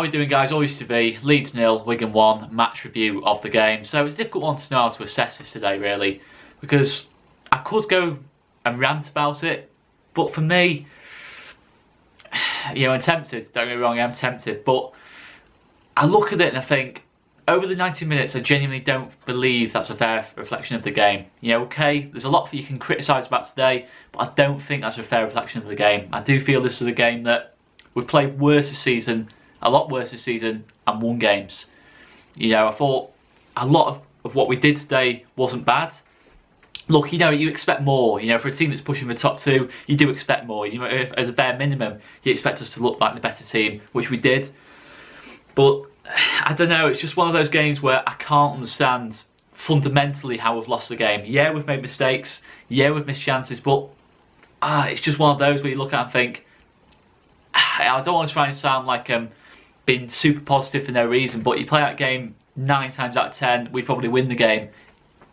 How are we doing, guys? Always to be Leeds 0, Wigan 1, match review of the game. So it's a difficult one to know how to assess this today, really, because I could go and rant about it, but for me, you know, I'm tempted. Don't get me wrong, I'm tempted, but I look at it and I think, over the 90 minutes, I genuinely don't believe that's a fair reflection of the game. You know, okay, there's a lot that you can criticise about today, but I don't think that's a fair reflection of the game. I do feel this was a game that we've played worse this season, a lot worse this season, and won games. You know, I thought a lot of what we did today wasn't bad. Look, you know, you expect more. You know, for a team that's pushing for the top two, you do expect more. You know, as a bare minimum, you expect us to look like the better team, which we did. But I don't know, it's just one of those games where I can't understand fundamentally how we've lost the game. Yeah, we've made mistakes. Yeah, we've missed chances, but it's just one of those where you look at it and think, I don't want to try and sound like being super positive for no reason, but you play that game 9 times out of 10, we probably win the game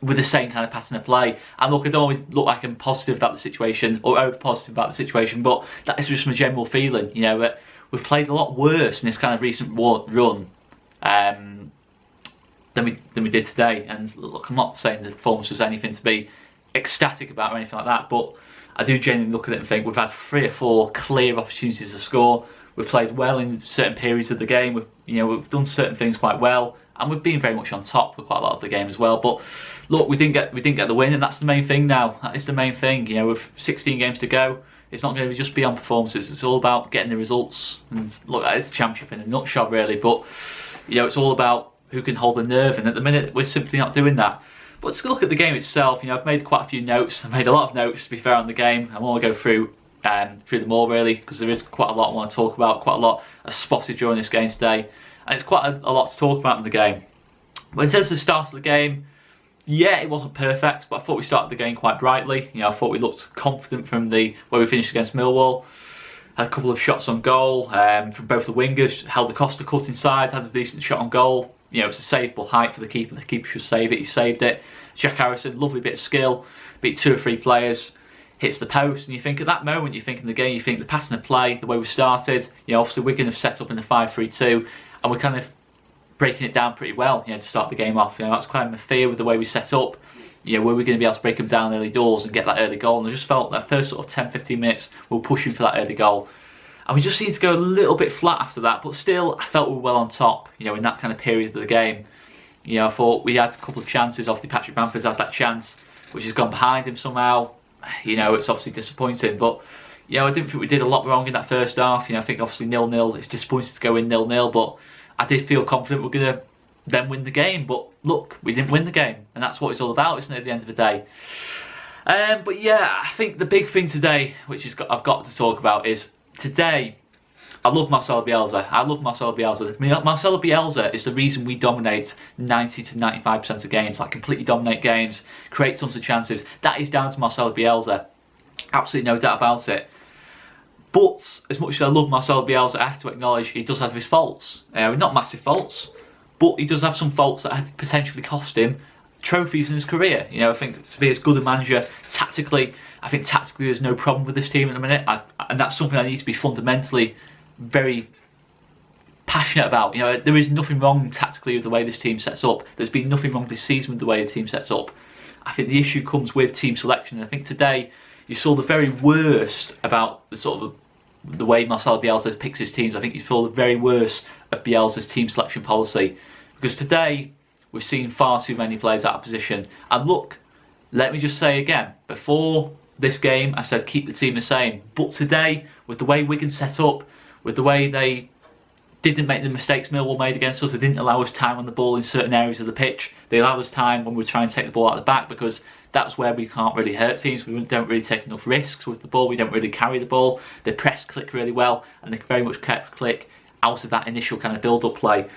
with the same kind of pattern of play. And look, I don't always look like I'm positive about the situation or over positive about the situation, but that is just my general feeling. You know, we've played a lot worse in this kind of recent run than we did today. And look, I'm not saying the performance was anything to be ecstatic about or anything like that, but I do genuinely look at it and think we've had 3 or 4 clear opportunities to score. We've played well in certain periods of the game. We've done certain things quite well, and we've been very much on top for quite a lot of the game as well. But look, we didn't get the win, and that's the main thing now. That is the main thing. You know, with 16 games to go, it's not going to just be on performances. It's all about getting the results. And look, it's a championship in a nutshell, really. But you know, it's all about who can hold the nerve, and at the minute, we're simply not doing that. But let's look at the game itself. You know, I've made quite a few notes. I've made a lot of notes, to be fair, on the game. I want to go through them all, really, because there is quite a lot I want to talk about. Quite a lot I spotted during this game today, and it's quite a lot to talk about in the game. But in terms of the start of the game, yeah, it wasn't perfect, but I thought we started the game quite brightly. You know, I thought we looked confident from the way we finished against Millwall. Had a couple of shots on goal from both the wingers. Held the Costa cut inside, had a decent shot on goal. You know, it's a saveable height for the keeper. The keeper should save it. He saved it. Jack Harrison, lovely bit of skill. Beat 2 or 3 players. Hits the post, and you think at that moment, you think in the game, you think the pattern of play, the way we started. You know, obviously Wigan have set up in the 5-3-2, and we're kind of breaking it down pretty well. You know, to start the game off. You know, that's kind of a fear with the way we set up. You know, were we going to be able to break them down early doors and get that early goal? And I just felt that first sort of 10-15 minutes, we were pushing for that early goal. And we just seemed to go a little bit flat after that, but still, I felt we were well on top, you know, in that kind of period of the game. You know, I thought we had a couple of chances. Obviously, Patrick Bamford's had that chance, which has gone behind him somehow. You know, it's obviously disappointing, but, you know, I didn't think we did a lot wrong in that first half. You know, I think obviously 0-0, it's disappointing to go in 0-0, but I did feel confident we're going to then win the game. But look, we didn't win the game, and that's what it's all about, isn't it, at the end of the day? But yeah, I think the big thing today, which I've got to talk about, is today, I love Marcelo Bielsa. I love Marcelo Bielsa. I mean, Marcelo Bielsa is the reason we dominate 90 to 95% of games, like completely dominate games, create tons of chances. That is down to Marcelo Bielsa. Absolutely no doubt about it. But as much as I love Marcelo Bielsa, I have to acknowledge he does have his faults. Not massive faults, but he does have some faults that have potentially cost him trophies in his career. You know, I think to be as good a manager tactically, I think tactically there's no problem with this team at the minute, and that's something I need to be fundamentally very passionate about. You know, there is nothing wrong tactically with the way this team sets up. There's been nothing wrong this season with the way the team sets up. I think the issue comes with team selection, and I think today you saw the very worst about the sort of the way Marcelo Bielsa picks his teams. I think you saw the very worst of Bielsa's team selection policy, because today we've seen far too many players out of position. And look, let me just say again, before this game I said keep the team the same, but today, with the way Wigan set up, with the way they didn't make the mistakes Millwall made against us, they didn't allow us time on the ball in certain areas of the pitch. They allowed us time when we were trying to take the ball out of the back, because that's where we can't really hurt teams. We don't really take enough risks with the ball. We don't really carry the ball. They press click really well, and they very much kept click out of that initial kind of build-up play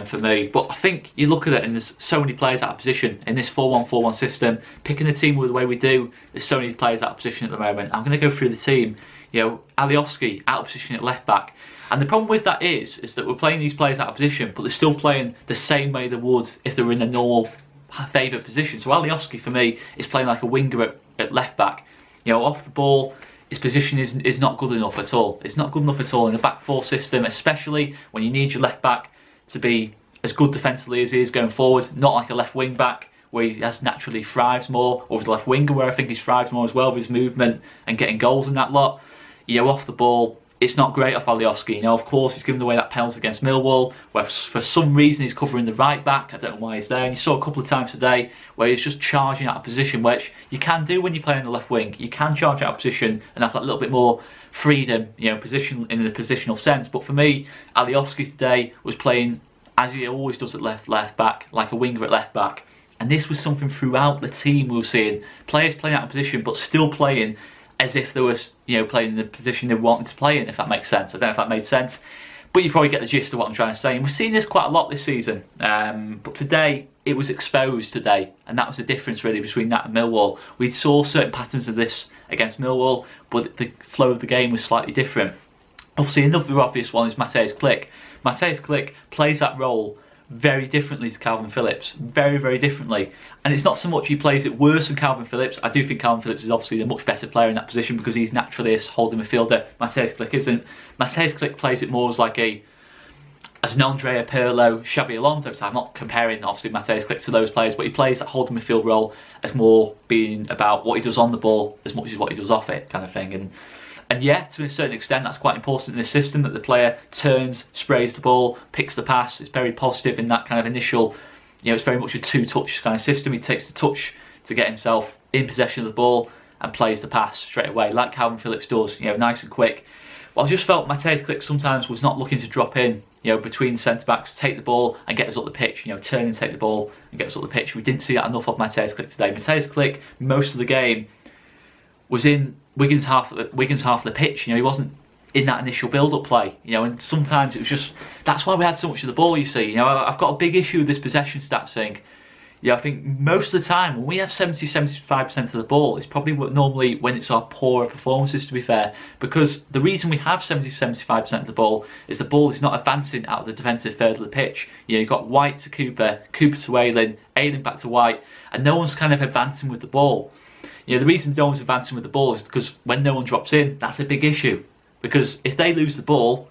for me. But I think you look at it, and there's so many players out of position in this 4-1-4-1 system. Picking a team with the way we do, there's so many players out of position at the moment. I'm going to go through the team. You know, Alioski out of position at left back, and the problem with that is that we're playing these players out of position, but they're still playing the same way they would if they were in a normal favoured position. So Alioski for me is playing like a winger at left back. You know, off the ball, his position is not good enough at all. It's not good enough at all in the back four system, especially when you need your left back to be as good defensively as he is going forward, not like a left wing back where he has naturally thrives more, or as a left winger where I think he thrives more as well with his movement and getting goals and that lot. You know, off the ball, it's not great off Alioski. You know, of course, he's given away that penalty against Millwall, where for some reason he's covering the right back. I don't know why he's there. And you saw a couple of times today where he's just charging out of position, which you can do when you're playing the left wing. You can charge out of position and have that little bit more freedom, you know, position in the positional sense. But for me, Alioski today was playing as he always does at left back, like a winger at left back. And this was something throughout the team we were seeing. Players playing out of position, but still playing as if they were, you know, playing in the position they wanted to play in, if that makes sense. I don't know if that made sense, but you probably get the gist of what I'm trying to say. And we've seen this quite a lot this season. But today, it was exposed today. And that was the difference really between that and Millwall. We saw certain patterns of this against Millwall, but the flow of the game was slightly different. Obviously, another obvious one is Mateusz Klich. Mateusz Klich plays that role very differently to Calvin Phillips, very, very differently. And it's not so much he plays it worse than Calvin Phillips. I do think Calvin Phillips is obviously a much better player in that position because he's naturally a holding midfielder. Mateusz Klich isn't. Mateusz Klich plays it more as like as an Andrea Pirlo, Xabi Alonso type. I'm not comparing obviously Mateusz Klich to those players, but he plays that holding midfield role as more being about what he does on the ball as much as what he does off it, kind of thing. And yeah, to a certain extent, that's quite important in the system, that the player turns, sprays the ball, picks the pass. It's very positive in that kind of initial, you know, it's very much a two-touch kind of system. He takes the touch to get himself in possession of the ball and plays the pass straight away, like Calvin Phillips does, you know, nice and quick. Well, I just felt Mateusz Klich sometimes was not looking to drop in, you know, between centre-backs, take the ball and get us up the pitch, you know, turn and take the ball and get us up the pitch. We didn't see that enough of Mateusz Klich today. Mateusz Klich, most of the game, was in Wigan's half of the pitch. You know, he wasn't in that initial build-up play. You know, and sometimes it was just, that's why we had so much of the ball. You see, you know, I've got a big issue with this possession stats thing. Yeah, I think most of the time when we have 70-75% of the ball, it's probably normally when it's our poorer performances, to be fair. Because the reason we have 70-75% of the ball is not advancing out of the defensive third of the pitch. You know, you've got White to Cooper, Cooper to Ayling back to White, and no one's kind of advancing with the ball. You know, the reason no one's advancing with the ball is because when no one drops in, that's a big issue. Because if they lose the ball,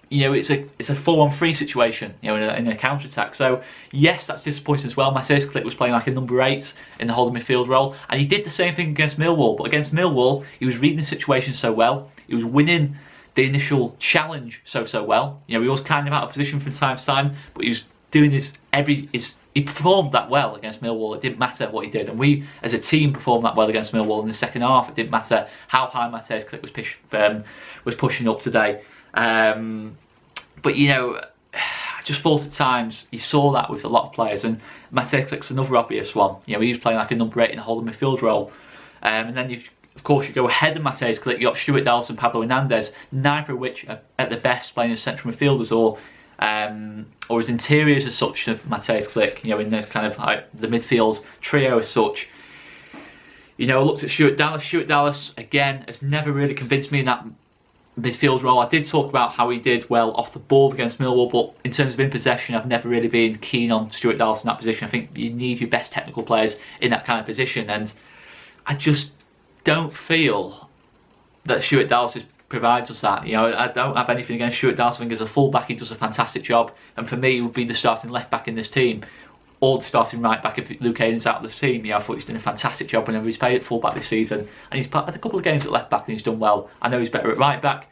you know, it's a 4-on-3 situation, you know, in a counter-attack. So, yes, that's disappointing as well. Mateusz Klich was playing like a number 8 in the holding midfield role. And he did the same thing against Millwall. But against Millwall, he was reading the situation so well. He was winning the initial challenge so well. You know, he was kind of out of position from time to time, but he was doing his he performed that well against Millwall. It didn't matter what he did, and we as a team performed that well against Millwall in the second half. It didn't matter how high Mateusz Klich was pushing up today. But you know, I just thought at times you saw that with a lot of players, and Mateusz Klich's another obvious one. You know, he was playing like a number 8 in a holding midfield role, and then of course you go ahead of Mateusz Klich. You got Stuart Dallas and Pablo Hernandez, neither of which are at the best playing as central midfielders or as interiors as such of Mateusz Klich, you know, in the kind of like the midfield trio as such. You know, I looked at Stuart Dallas. Stuart Dallas, again, has never really convinced me in that midfield role. I did talk about how he did well off the ball against Millwall, but in terms of in possession, I've never really been keen on Stuart Dallas in that position. I think you need your best technical players in that kind of position, and I just don't feel that Stuart Dallas provides us that. You know, I don't have anything against Stuart Dallas. I think as a full-back he does a fantastic job, and for me he would be the starting left-back in this team, or the starting right-back if Luke Hayden's out of the team. Yeah, I thought he's done a fantastic job whenever he's played at full-back this season, and he's had a couple of games at left-back and he's done well. I know he's better at right-back,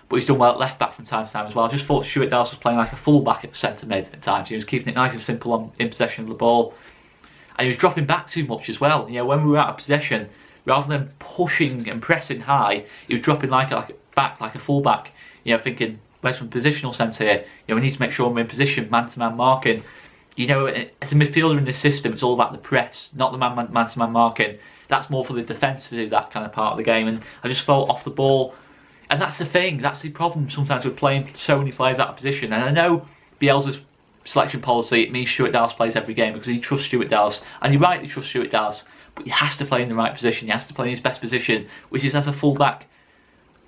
but he's done well at left-back from time to time as well. I just thought Stuart Dallas was playing like a full-back at centre-mid at times. He was keeping it nice and simple in possession of the ball, and he was dropping back too much as well. You know, when we were out of possession, rather than pushing and pressing high, he was dropping like a full-back, you know, thinking, where's my positional sense here? You know, we need to make sure we're in position, man-to-man marking. You know, as a midfielder in this system, it's all about the press, not the man-to-man marking. That's more for the defence to do that kind of part of the game, and I just felt off the ball. And that's the thing, that's the problem sometimes with playing so many players out of position. And I know Bielsa's selection policy, it means Stuart Dallas plays every game because he trusts Stuart Dallas, and he rightly trusts Stuart Dallas, but he has to play in the right position, he has to play in his best position, which is as a full-back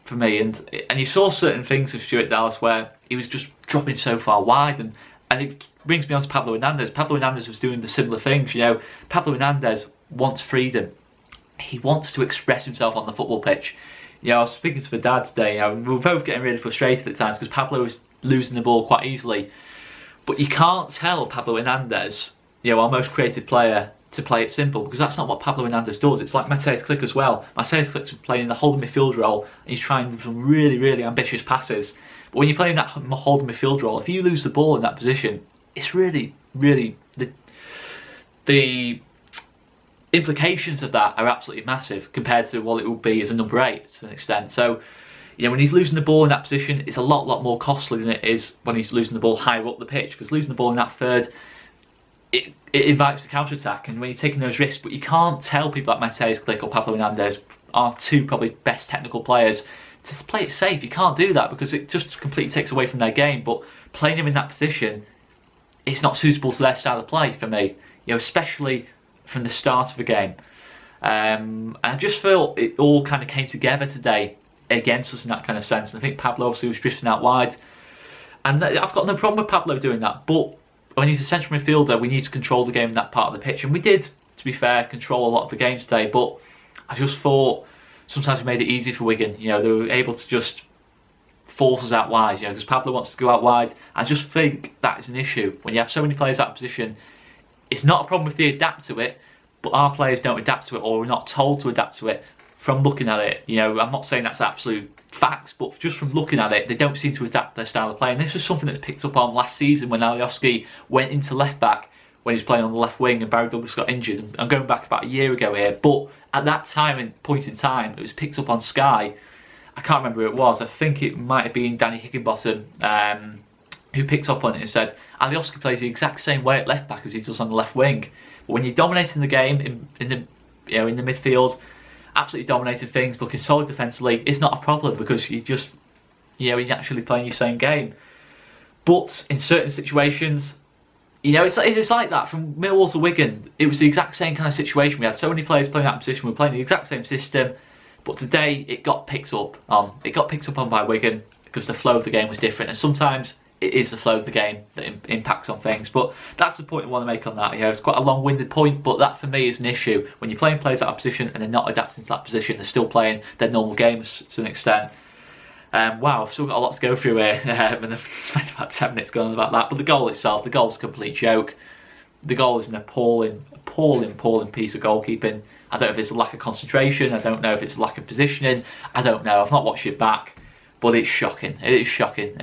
for me. And you saw certain things of Stuart Dallas where he was just dropping so far wide, and it brings me on to Pablo Hernandez. Pablo Hernandez was doing the similar things. You know, Pablo Hernandez wants freedom. He wants to express himself on the football pitch. I was speaking to my dad today, we were both getting really frustrated at times because Pablo was losing the ball quite easily. But you can't tell Pablo Hernandez, our most creative player, to play it simple, because that's not what Pablo Hernandez does. It's like Matthijs Klick as well. Matthijs Klick's playing the holding midfield role, and he's trying some really, really ambitious passes. But when you're playing that holding midfield role, if you lose the ball in that position, it's really, really, the implications of that are absolutely massive compared to what it would be as a number 8 to an extent. So, when he's losing the ball in that position, it's a lot more costly than it is when he's losing the ball higher up the pitch, because losing the ball in that third, it invites the counter-attack, and when you're taking those risks, but you can't tell people like Matthijs Klick or Pablo Hernandez, our two probably best technical players, to play it safe. You can't do that because it just completely takes away from their game. But playing them in that position, it's not suitable to their style of play for me, especially from the start of the game. And I just felt it all kind of came together today against us in that kind of sense. And I think Pablo obviously was drifting out wide, and I've got no problem with Pablo doing that, but when he's a central midfielder, we need to control the game in that part of the pitch, and we did, to be fair, control a lot of the game today. But I just thought sometimes we made it easy for Wigan. They were able to just force us out wide, because Pablo wants to go out wide. I just think that is an issue when you have so many players out of position. It's not a problem if they adapt to it, but our players don't adapt to it, or we're not told to adapt to it from looking at it. I'm not saying that's absolute facts, but just from looking at it, they don't seem to adapt their style of play. And this was something that's picked up on last season when LUFC went into left back when he was playing on the left wing and Barry Douglas got injured. I'm going back about a year ago here, but at that point in time, it was picked up on Sky. I can't remember who it was. I think it might have been Danny Higginbottom who picked up on it and said Alioski plays the exact same way at left back as he does on the left wing. But when you're dominating the game in the midfield, absolutely dominating things, looking solid defensively, it's not a problem because you just, you're actually playing your same game. But in certain situations, it's like that. From Millwall to Wigan, it was the exact same kind of situation. We had so many players playing that position, we were playing the exact same system, but today it got picked up on. It got picked up on by Wigan because the flow of the game was different, and sometimes it is the flow of the game that impacts on things. But that's the point I want to make on that. It's quite a long-winded point, but that for me is an issue. When you're playing players out of position and they're not adapting to that position, they're still playing their normal games to an extent. Wow, I've still got a lot to go through here, and I've spent about 10 minutes going on about that. But the goal itself, the goal's a complete joke. The goal is an appalling piece of goalkeeping. I don't know if it's a lack of concentration, I don't know if it's a lack of positioning, I don't know. I've not watched it back, but it's shocking. It is shocking.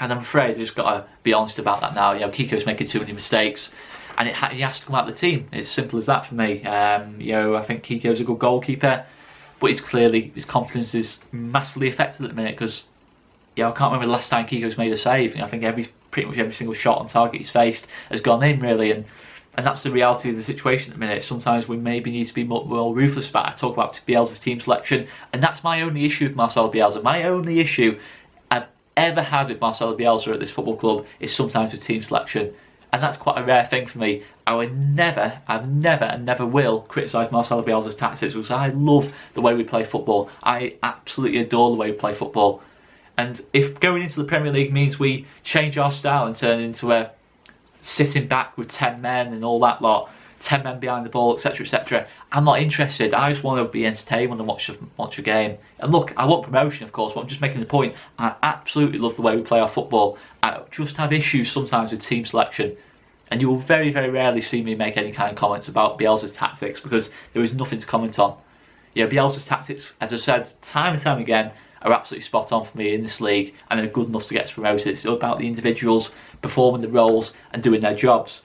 And I'm afraid we've just got to be honest about that now. Kiko's making too many mistakes, and he has to come out of the team. It's as simple as that for me. I think Kiko's a good goalkeeper, but his confidence is massively affected at the minute because, I can't remember the last time Kiko's made a save. I think pretty much every single shot on target he's faced has gone in, really, and that's the reality of the situation at the minute. Sometimes we maybe need to be more ruthless about it. I talk about Bielsa's team selection, and that's my only issue with Marcelo Bielsa. My only issue I've ever had with Marcelo Bielsa at this football club is sometimes with team selection, and that's quite a rare thing for me. I've never and never will criticise Marcelo Bielsa's tactics because I love the way we play football. I absolutely adore the way we play football, and if going into the Premier League means we change our style and turn into a sitting back with 10 men and all that lot, 10 men behind the ball, etc, etc, I'm not interested. I just want to be entertained when I watch a game. And look, I want promotion, of course, but I'm just making the point. I absolutely love the way we play our football. I just have issues sometimes with team selection, and you will very, very rarely see me make any kind of comments about Bielsa's tactics because there is nothing to comment on. Bielsa's tactics, as I've said time and time again, are absolutely spot on for me in this league and are good enough to get us promoted. It's all about the individuals performing the roles and doing their jobs.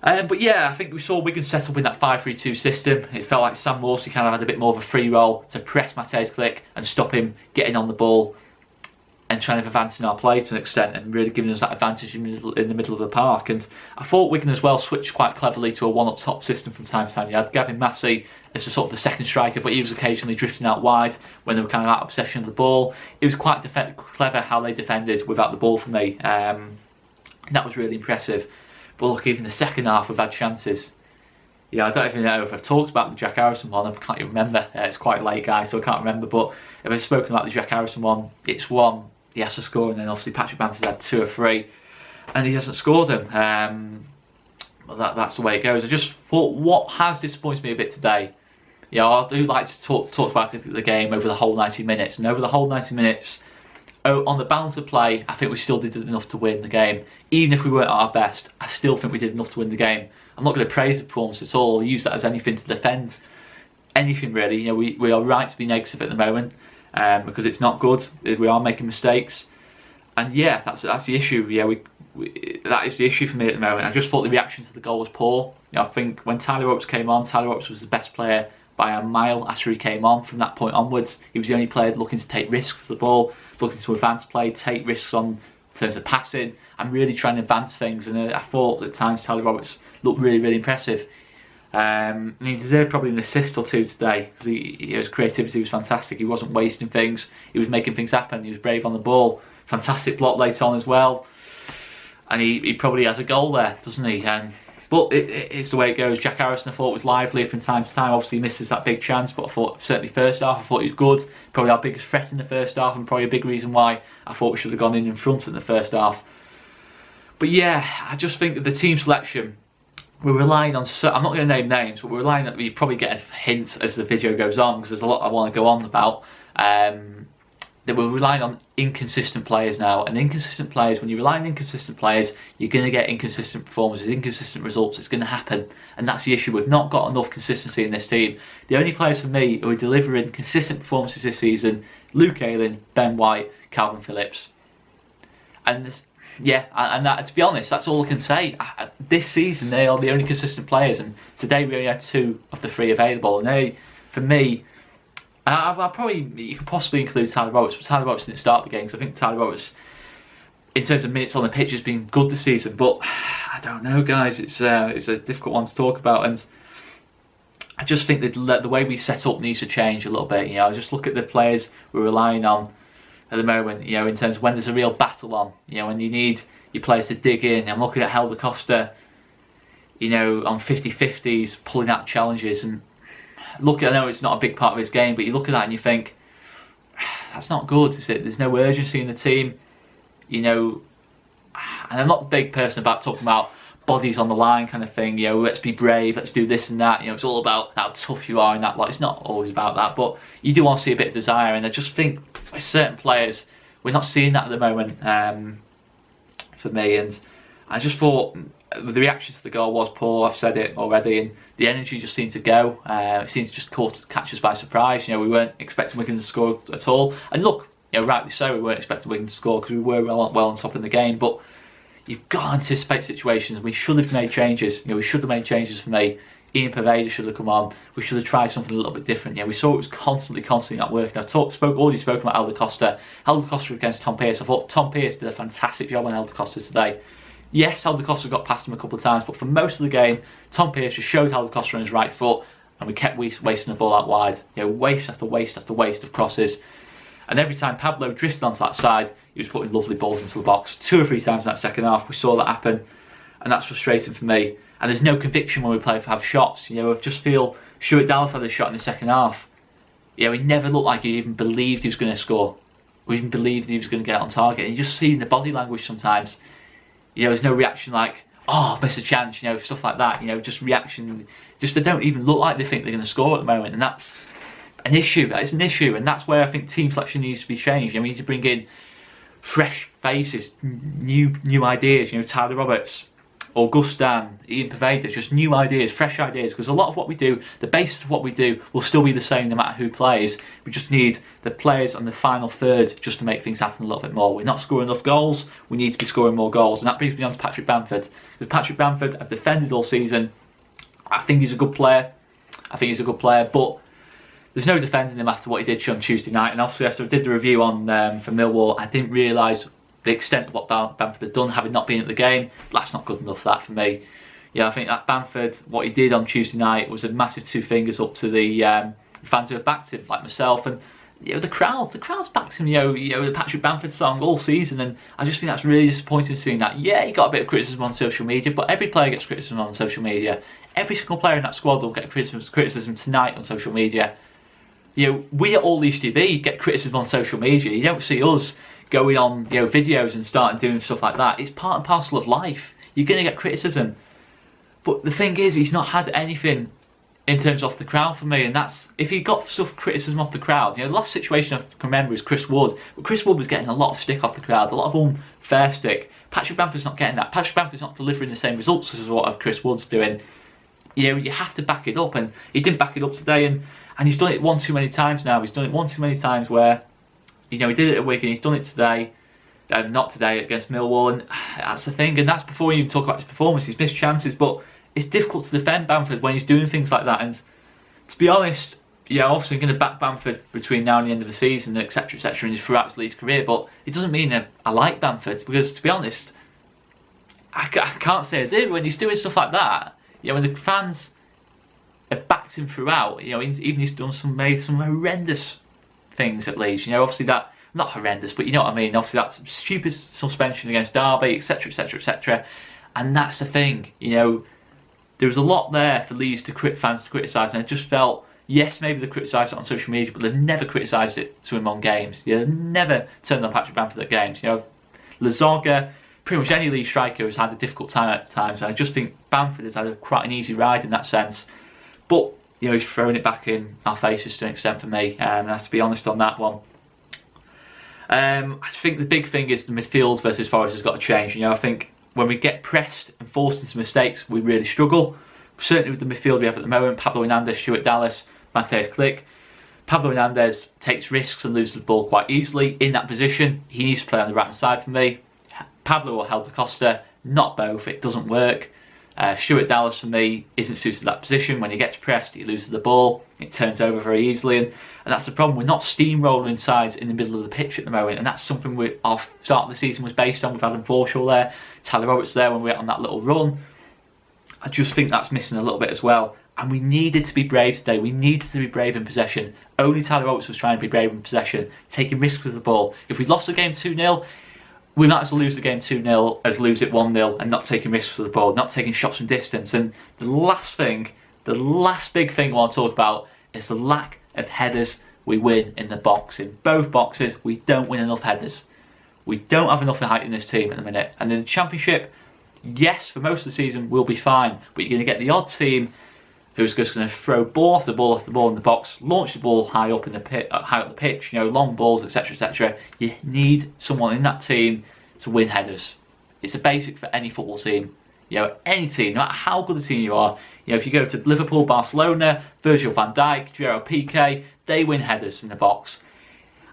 But I think we saw Wigan set up in that 5-3-2 system. It felt like Sam Morsey kind of had a bit more of a free role to press Matthijs Klick and stop him getting on the ball and trying to advance in our play to an extent and really giving us that advantage in the middle of the park. And I thought Wigan as well switched quite cleverly to a one-up-top system from time to time. You had Gavin Massey as the sort of the second striker, but he was occasionally drifting out wide when they were kind of out of possession of the ball. It was quite clever how they defended without the ball for me. That was really impressive. But look, even the second half we've had chances. I don't even know if I've talked about the Jack Harrison one. I can't even remember. It's quite late, guys, so I can't remember. But if I've spoken about the Jack Harrison one, it's one he has to score, and then obviously Patrick Bamford's had 2 or 3, and he hasn't scored them. But that's the way it goes. I just thought what has disappointed me a bit today You know, I do like to talk about the game over the whole 90 minutes, and over the whole 90 minutes, on the balance of play, I think we still did enough to win the game. Even if we weren't at our best, I still think we did enough to win the game. I'm not going to praise the performance at all, or use that as anything to defend anything really. You know, we are right to be negative at the moment, because it's not good. We are making mistakes, and yeah, that's the issue. Yeah, that is the issue for me at the moment. I just thought the reaction to the goal was poor. You know, I think when Tyler Oates came on, Tyler Oates was the best player by a mile after he came on. From that point onwards, he was the only player looking to take risks with the ball, looking to advance play, take risks in terms of passing, and really trying to advance things. And I thought at times Tyler Roberts looked really, really impressive. And he deserved probably an assist or two today, because his creativity was fantastic. He wasn't wasting things, he was making things happen, he was brave on the ball. Fantastic block late on as well. And he probably has a goal there, doesn't he? But it's the way it goes. Jack Harrison, I thought, was lively from time to time. Obviously he misses that big chance, but I thought certainly first half I thought he was good. Probably our biggest threat in the first half, and probably a big reason why I thought we should have gone in front in the first half. But yeah, I just think that the team selection, we're relying on, I'm not going to name names, but we're relying on, you probably get a hint as the video goes on, because there's a lot I want to go on about, that we're relying on inconsistent players now. And inconsistent players, when you rely on inconsistent players, you're going to get inconsistent performances, inconsistent results. It's going to happen, and that's the issue. We've not got enough consistency in this team. The only players for me who are delivering consistent performances this season: Luke Ayling, Ben White, Calvin Phillips. And yeah, and that, to be honest, that's all I can say. This season they are the only consistent players, and today we only had 2 of the 3 available, and they, for me, I probably, you could possibly include Tyler Roberts, but Tyler Roberts didn't start the game, because I think Tyler Roberts, in terms of minutes on the pitch, has been good this season. But I don't know, guys, it's a difficult one to talk about, and I just think that the way we set up needs to change a little bit. You know, just look at the players we're relying on at the moment, you know, in terms of when there's a real battle on, you know, when you need your players to dig in. I'm looking at Helder Costa, you know, on 50-50s, pulling out challenges, and look, I know it's not a big part of his game, but you look at that and you think, that's not good, is it? There's no urgency in the team, you know. And I'm not a big person about talking about bodies on the line kind of thing, you know, let's be brave, let's do this and that, you know, it's all about how tough you are and that. Like, it's not always about that, but you do want to see a bit of desire, and I just think with certain players, we're not seeing that at the moment, for me. And I just thought the reaction to the goal was poor. I've said it already, and the energy just seemed to go. It seemed to just catch us by surprise. You know, we weren't expecting Wigan to score at all, and look, you know, rightly so, we weren't expecting Wigan to score, because we were well on top in the game. But you've got to anticipate situations, and we should have made changes. You know, we should have made changes for me. Ian Pervada should have come on. We should have tried something a little bit different. Yeah, we saw it was constantly not working. I've already spoken about Helder Costa. Helder Costa against Tom Pearce. I thought Tom Pearce did a fantastic job on Helder Costa today. Yes, Helder Costa got past him a couple of times, but for most of the game, Tom Pearce just showed Helder Costa on his right foot, and we kept wasting the ball out wide. You know, waste after waste after waste of crosses. And every time Pablo drifted onto that side, he was putting lovely balls into the box. 2 or 3 times in that second half, we saw that happen, and that's frustrating for me. And there's no conviction when we play for have shots. You know, I just feel Stuart Dallas had a shot in the second half. You know, he never looked like he even believed he was going to score, or even believed he was going to get on target. And you just see in the body language sometimes, you know, there's no reaction like, oh, missed a chance, you know, stuff like that. You know, just reaction, just they don't even look like they think they're going to score at the moment, and that's an issue. That is an issue, and that's where I think team selection needs to be changed. You know, we need to bring in fresh faces, new ideas. You know, Tyler Roberts, Augustin, Ian Pervada, just new ideas, fresh ideas, because a lot of what we do, the basis of what we do, will still be the same no matter who plays. We just need the players on the final third just to make things happen a little bit more. We're not scoring enough goals, we need to be scoring more goals, and that brings me on to Patrick Bamford. With Patrick Bamford, I've defended all season. I think he's a good player, but there's no defending him after what he did on Tuesday night. And obviously after I did the review on for Millwall, I didn't realise the extent of what Bamford had done, having not been at the game. That's not good enough, that, for me. Yeah, I think that Bamford, what he did on Tuesday night was a massive 2 fingers up to the fans who have backed him, like myself, and you know, the crowd's backed him. You know the Patrick Bamford song all season, and I just think that's really disappointing seeing that. Yeah, he got a bit of criticism on social media, but every player gets criticism on social media. Every single player in that squad will get criticism tonight on social media. You know, we at Leeds TV get criticism on social media. You don't see us going on, you know, videos and starting doing stuff like that. It's part and parcel of life. You're going to get criticism. But the thing is, he's not had anything in terms of the crowd for me, and that's if he got stuff criticism off the crowd. You know, the last situation I can remember is Chris Wood, but Chris Wood was getting a lot of stick off the crowd, a lot of unfair stick. Patrick Bamford's not getting that. Patrick Bamford's not delivering the same results as what Chris Wood's doing. You know, you have to back it up, and he didn't back it up today, and he's done it one too many times now. He's done it one too many times where, you know, he did it at Wigan, he's done it today, not today against Millwall, and that's the thing. And that's before you even talk about his performance. He's missed chances, but it's difficult to defend Bamford when he's doing things like that. And to be honest, yeah, obviously I'm going to back Bamford between now and the end of the season, etc., etc., and throughout his Leeds career. But it doesn't mean that I like Bamford, because to be honest, I can't say I do when he's doing stuff like that. You know, when the fans have backed him throughout. You know, even he's done made some horrendous things at Leeds. You know, obviously that, not horrendous, but you know what I mean. Obviously that stupid suspension against Derby, etc., etc., etc. And that's the thing. You know, there was a lot there for Leeds fans to criticise, and I just felt, yes, maybe they criticised it on social media, but they've never criticised it to him on games. You know, they've never turned on Patrick Bamford at games. You know, Lazoga, pretty much any Leeds striker has had a difficult time at times, and I just think Bamford has had quite an easy ride in that sense. But you know, he's throwing it back in our faces to an extent for me, and I have to be honest on that one. I think the big thing is the midfield versus Forest has got to change. You know, I think when we get pressed and forced into mistakes, we really struggle. Certainly with the midfield we have at the moment, Pablo Hernandez, Stuart Dallas, Mateusz Klich. Pablo Hernandez takes risks and loses the ball quite easily. In that position, he needs to play on the right hand side for me. Pablo or Helder Costa, not both, it doesn't work. Stuart Dallas for me isn't suited to that position. When he gets pressed, he loses the ball, it turns over very easily, and that's the problem. We're not steamrolling sides in the middle of the pitch at the moment, and that's something our start of the season was based on with Adam Forshaw there, Tyler Roberts there when we went on that little run. I just think that's missing a little bit as well, and we needed to be brave today. We needed to be brave in possession. Only Tyler Roberts was trying to be brave in possession, taking risks with the ball. If we lost the game 2-0, we might as well lose the game 2-0 as lose it 1-0 and not taking risks with the ball, not taking shots from distance. And the last big thing I want to talk about is the lack of headers we win in the box. In both boxes, we don't win enough headers. We don't have enough height in this team at the minute. And in the Championship, yes, for most of the season we'll be fine, but you're going to get the odd team who's just going to throw off the ball in the box, launch the ball high up in the high up the pitch, you know, long balls, etc., etc. You need someone in that team to win headers. It's a basic for any football team. You know, any team, no matter how good a team you are. You know, if you go to Liverpool, Barcelona, Virgil van Dijk, Gerard Piqué, they win headers in the box.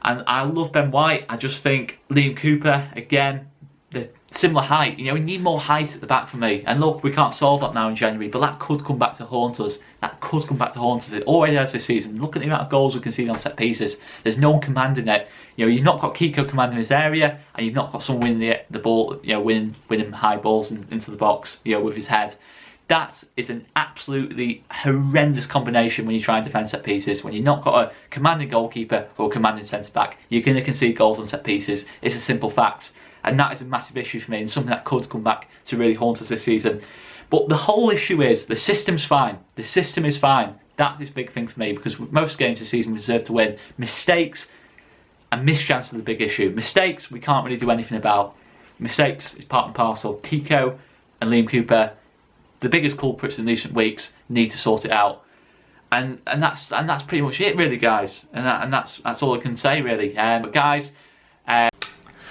And I love Ben White. I just think Liam Cooper, again, the similar height. You know, we need more height at the back for me. And look, we can't solve that now in January, but that could come back to haunt us. That could come back to haunt us. It already has this season. Look at the amount of goals we concede on set pieces. There's no one commanding it. You know, you've not got Kiko commanding his area, and you've not got someone winning the ball. You know, winning high balls into the box. You know, with his head. That is an absolutely horrendous combination when you try and defend set pieces. When you've not got a commanding goalkeeper or a commanding centre back, you're going to concede goals on set pieces. It's a simple fact. And that is a massive issue for me, and something that could come back to really haunt us this season. But the whole issue is, the system's fine. The system is fine. That is a big thing for me, because most games this season we deserve to win. Mistakes and missed chances are the big issue. Mistakes, we can't really do anything about. Mistakes is part and parcel. Kiko and Liam Cooper, the biggest culprits in recent weeks, need to sort it out. And that's pretty much it, really, guys. And that's all I can say, really. But guys.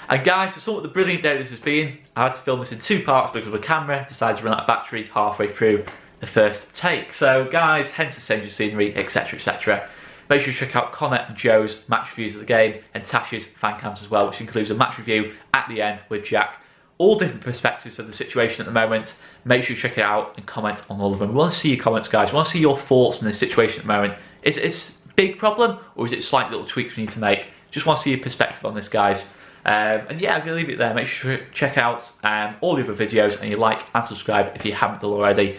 And guys, to sum up the brilliant day this has been, I had to film this in 2 parts because the camera decided to run out of battery halfway through the first take. So guys, hence the change of scenery, etc., etc. Make sure you check out Conor and Joe's match reviews of the game, and Tasha's fan cams as well, which includes a match review at the end with Jack. All different perspectives of the situation at the moment. Make sure you check it out and comment on all of them. We want to see your comments, guys. We want to see your thoughts on this situation at the moment. Is it a big problem, or is it slight little tweaks we need to make? Just want to see your perspective on this, guys. And yeah, I'm going to leave it there. Make sure to check out all the other videos, and you like and subscribe if you haven't done already.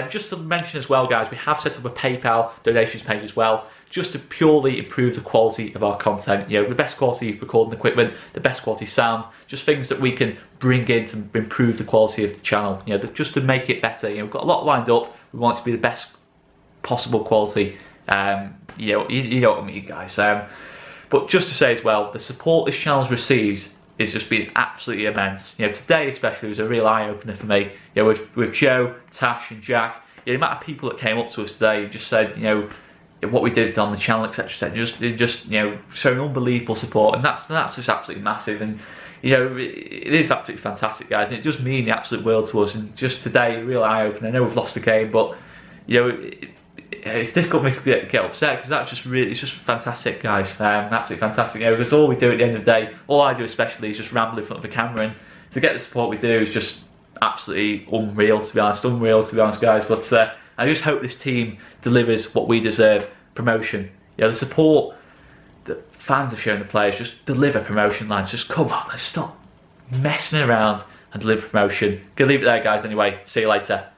Just to mention as well, guys, we have set up a PayPal donations page as well, just to purely improve the quality of our content. You know, the best quality recording equipment, the best quality sound, just things that we can bring in to improve the quality of the channel. You know, just to make it better. You know, we've got a lot lined up. We want it to be the best possible quality. You know what I mean, guys. But just to say as well, the support this channel's received has just been absolutely immense. You know, today especially was a real eye-opener for me. You know, with Joe, Tash and Jack, the amount of people that came up to us today and just said, you know, what we did on the channel, etc., just you know, showing unbelievable support, and that's just absolutely massive. And you know, it is absolutely fantastic, guys, and it does mean the absolute world to us. And just today, real eye opener. I know we've lost the game, but you know, it's difficult for me to get upset, because that's just really, it's just fantastic, guys. Absolutely fantastic. You know, because all we do at the end of the day, all I do especially, is just ramble in front of the camera, and to get the support we do is just absolutely unreal, to be honest, guys. But I just hope this team delivers what we deserve: promotion. You know, the support that fans have shown the players, just deliver promotion, lads. Just come on, let's stop messing around and deliver promotion. Gonna leave it there, guys, anyway. See you later.